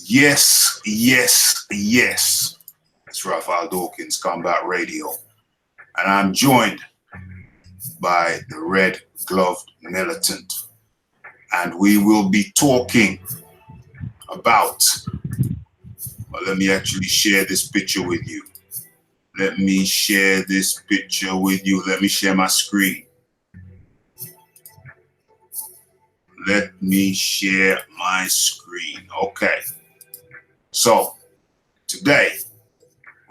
Yes, yes, yes. It's Raphael Dawkins, Combat Radio. And I'm joined by the Red Gloved Militant. And we will be talking about, well, let me actually share this picture with you. Let me share this picture with you. Let me share my screen. Let me share my screen. Okay. So, today,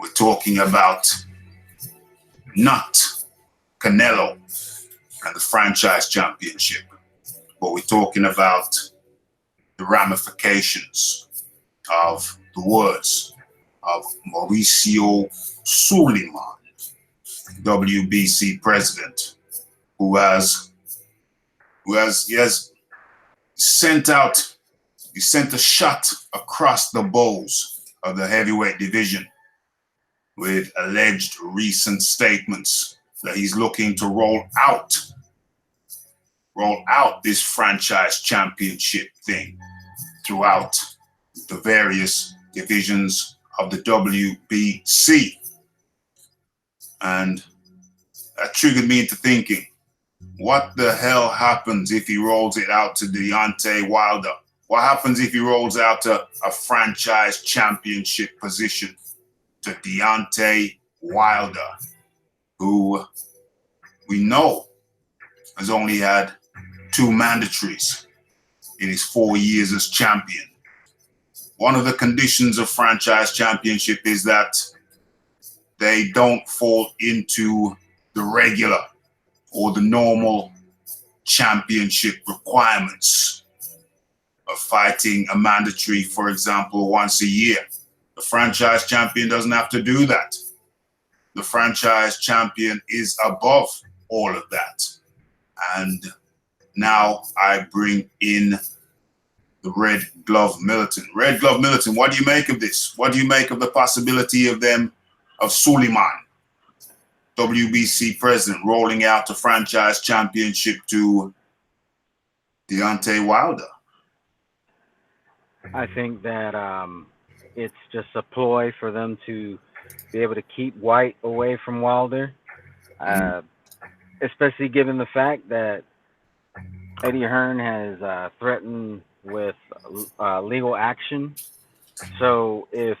we're talking about not Canelo and the franchise championship, but we're talking about the ramifications of the words of Mauricio Sulaiman, WbC president, who has sent a shot across the bows of the heavyweight division with alleged recent statements that he's looking to roll out this franchise championship thing throughout the various divisions of the WbC. And that triggered me into thinking, what the hell happens if he rolls it out to Deontay Wilder? What happens if he rolls out a franchise championship position to Deontay Wilder, who we know has only had 2 mandatories in his 4 years as champion? One of the conditions of franchise championship is that they don't fall into the regular or the normal championship requirements of fighting a mandatory, for example, once a year. The franchise champion doesn't have to do that. The franchise champion is above all of that. And now I bring in the Red Glove Militant. Red Glove Militant, what do you make of this? What do you make of the possibility of Sulaiman, WbC president, rolling out a franchise championship to Deontay Wilder? I think that it's just a ploy for them to be able to keep White away from Wilder, especially given the fact that Eddie Hearn has threatened with legal action. So if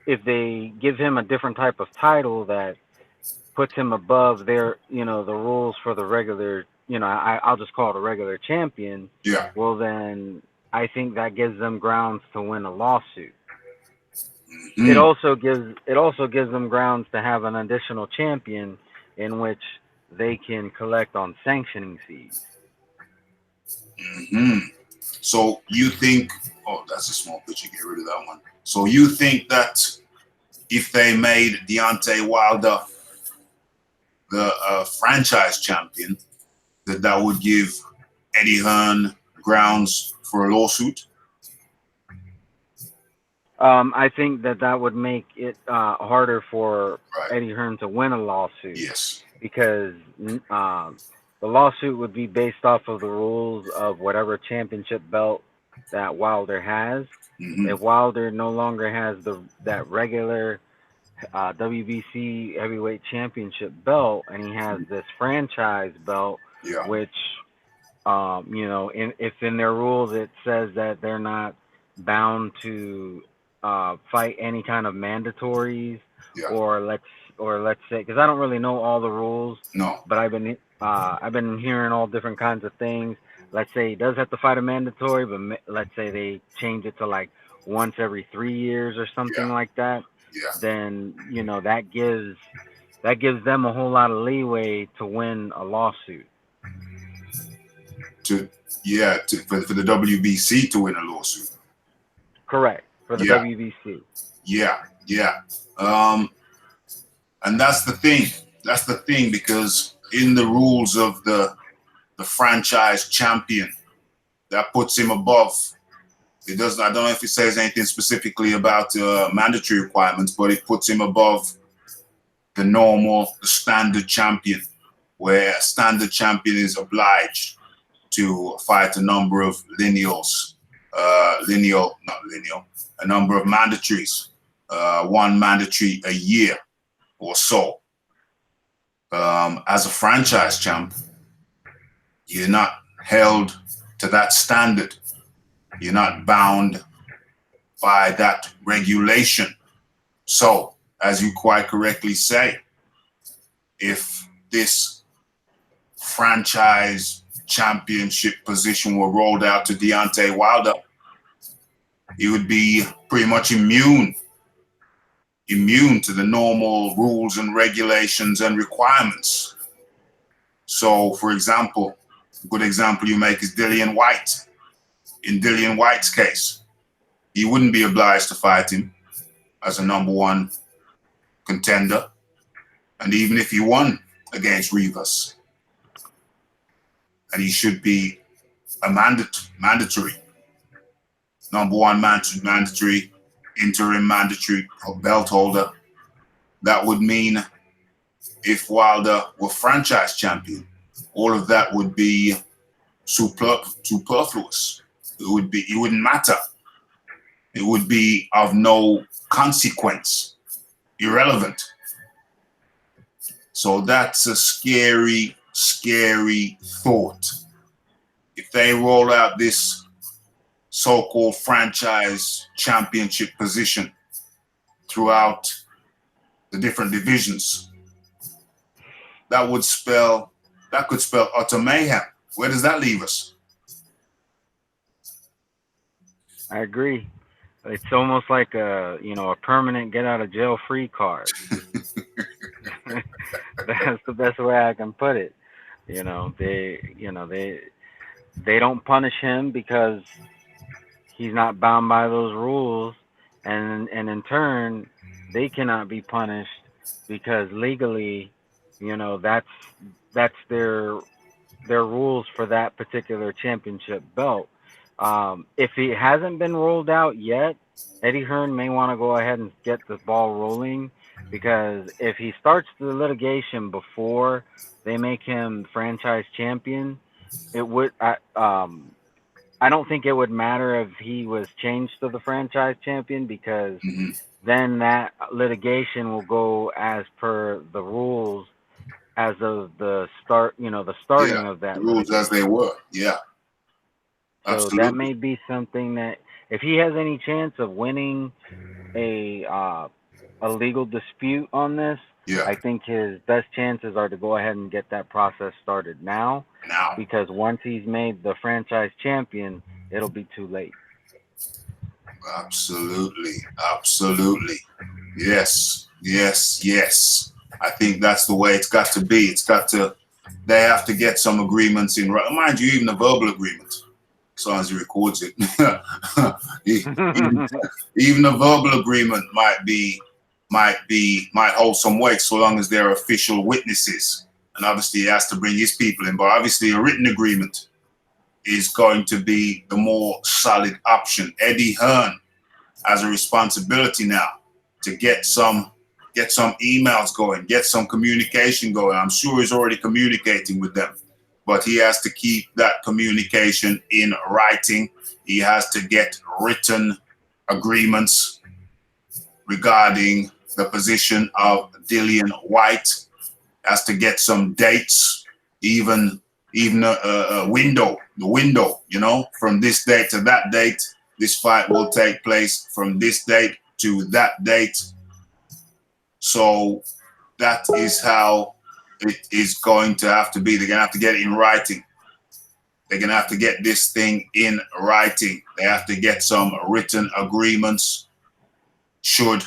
they give him a different type of title that puts him above their, the rules for the regular, I'll just call it a regular champion. Yeah. Well, then I think that gives them grounds to win a lawsuit. Mm-hmm. It also gives them grounds to have an additional champion in which they can collect on sanctioning fees. Mm-hmm. So you think? Oh, that's a small picture. Get rid of that one. So you think that if they made Deontay Wilder the franchise champion, that would give Eddie Hearn grounds for a lawsuit? I think that would make it harder for Eddie Hearn to win a lawsuit. Yes. Because the lawsuit would be based off of the rules of whatever championship belt that Wilder has. Mm-hmm. If Wilder no longer has that regular WbC heavyweight championship belt, and he has this franchise belt, which, if in their rules it says that they're not bound to fight any kind of mandatories, or let's say, because I don't really know all the rules. No. But I've been hearing all different kinds of things. Let's say he does have to fight a mandatory, but let's say they change it to like once every 3 years or something like that. Yeah. Then that gives them a whole lot of leeway to win a lawsuit. For the WbC to win a lawsuit. Correct, for the WbC. Yeah. And that's the thing. That's the thing, because in the rules of the franchise champion, that puts him above. It doesn't. I don't know if it says anything specifically about mandatory requirements, but it puts him above the standard champion, where a standard champion is obliged to fight a number of lineals a number of mandatories, one mandatory a year or so. As a franchise champ, you're not held to that standard. You're not bound by that regulation. So, as you quite correctly say, if this franchise championship position were rolled out to Deontay Wilder, he would be pretty much immune to the normal rules and regulations and requirements. So, for example, a good example you make is Dillian White. In Dillian White's case, he wouldn't be obliged to fight him as a number one contender. And even if he won against Rivas, and he should be a mandatory number one mandatory, interim mandatory belt holder, that would mean if Wilder were franchise champion, all of that would be superfluous. It wouldn't matter. It would be of no consequence, irrelevant. So that's a scary, scary thought. If they roll out this so-called franchise championship position throughout the different divisions, that could spell utter mayhem. Where does that leave us? I agree. It's almost like a permanent get out of jail free card. That's the best way I can put it. They don't punish him because he's not bound by those rules, and in turn they cannot be punished because legally, that's their rules for that particular championship belt. If it hasn't been rolled out yet, Eddie Hearn may want to go ahead and get the ball rolling, because if he starts the litigation before they make him franchise champion, it would. I don't think it would matter if he was changed to the franchise champion, because then that litigation will go as per the rules as of the start. The starting of that rules as they were. Yeah. So Absolutely. that may be something that, if he has any chance of winning a legal dispute on this, I think his best chances are to go ahead and get that process started now. Because once he's made the franchise champion, it'll be too late. Absolutely. Yes. I think that's the way it's got to be. They have to get some agreements in. Mind you, even a verbal agreement, as long as he records it. even a verbal agreement might hold some weight, so long as there are official witnesses. And obviously he has to bring his people in. But obviously a written agreement is going to be the more solid option. Eddie Hearn has a responsibility now to get some emails going, get some communication going. I'm sure he's already communicating with them, but he has to keep that communication in writing. He has to get written agreements regarding the position of Dillian White. Has to get some dates, even a window, from this date to that date. This fight will take place from this date to that date. So that is how it is going to have to be. They're going to have to get it in writing. They're going to have to get this thing in writing. They have to get some written agreements. Should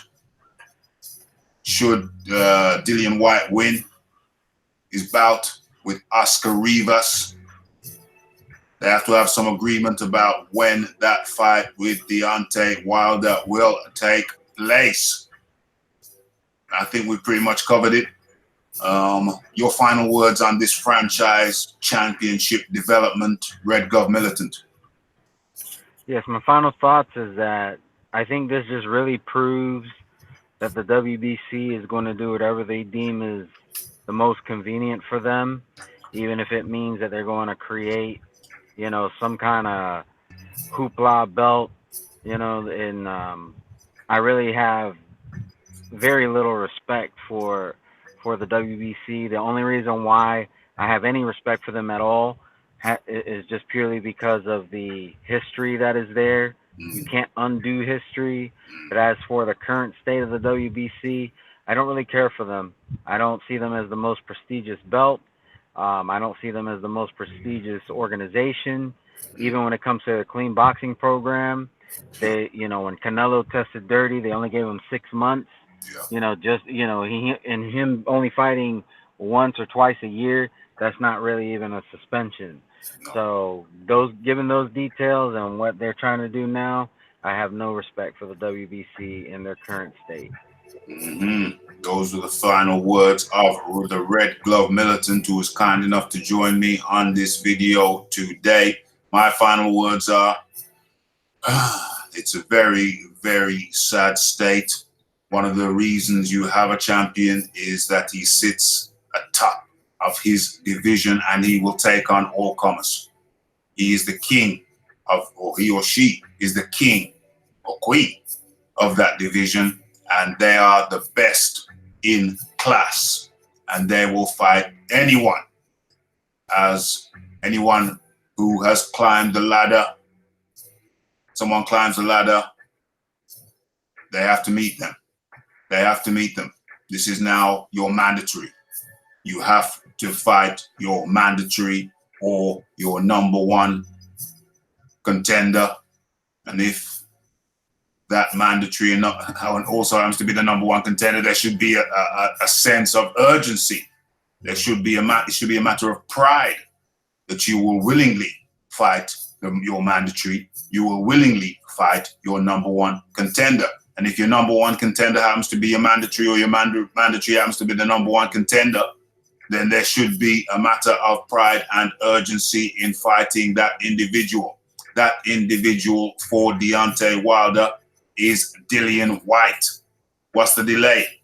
Dillian White win his bout with Oscar Rivas, they have to have some agreement about when that fight with Deontay Wilder will take place. I think we pretty much covered it. Your final words on this franchise championship development, Red Gov Militant. Yes, my final thoughts is that I think this just really proves that the WbC is going to do whatever they deem is the most convenient for them, even if it means that they're going to create, some kind of hoopla belt, and I really have very little respect for the WBC. The only reason why I have any respect for them at all is just purely because of the history that is there. You can't undo history. But as for the current state of the WBC, I don't really care for them. I don't see them as the most prestigious belt. I don't see them as the most prestigious organization. Even when it comes to the clean boxing program, when Canelo tested dirty, they only gave him 6 months. Yeah. Him only fighting once or twice a year, that's not really even a suspension. No. So given those details and what they're trying to do now, I have no respect for the WBC in their current state. Those are the final words of the Red Glove Militant, who was kind enough to join me on this video today. My final words are, it's a very, very sad state. One of the reasons you have a champion is that he sits atop of his division and he will take on all comers. He is the king of, or he or she is the king or queen of that division, and they are the best in class, and they will fight anyone. As anyone who has climbed the ladder, someone climbs the ladder, they have to meet them. They have to meet them. This is now your mandatory. You have to fight your mandatory or your number one contender. And if that mandatory and also happens to be the number one contender, there should be a sense of urgency. There should be it should be a matter of pride that you will willingly fight your mandatory. You will willingly fight your number one contender. And if your number one contender happens to be your mandatory, or your mandatory happens to be the number one contender, then there should be a matter of pride and urgency in fighting that individual. That individual for Deontay Wilder is Dillian Whyte. What's the delay?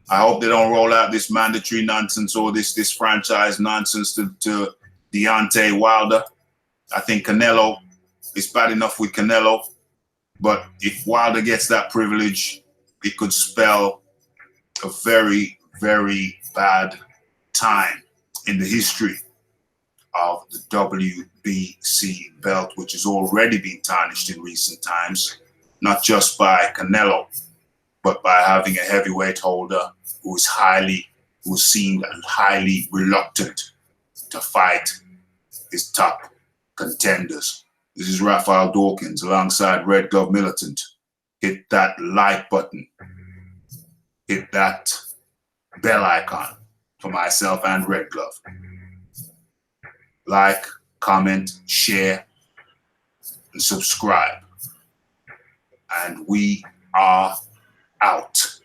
I hope they don't roll out this mandatory nonsense or this franchise nonsense to Deontay Wilder. I think Canelo is bad enough with Canelo, but if Wilder gets that privilege, it could spell a very, very bad time in the history of the WbC belt, which has already been tarnished in recent times, not just by Canelo, but by having a heavyweight holder who seemed highly reluctant to fight his top contenders. This is Raphael Dawkins alongside Red Glove Militant. Hit that like button. Hit that bell icon for myself and Red Glove. Like, comment, share, and subscribe. And we are out.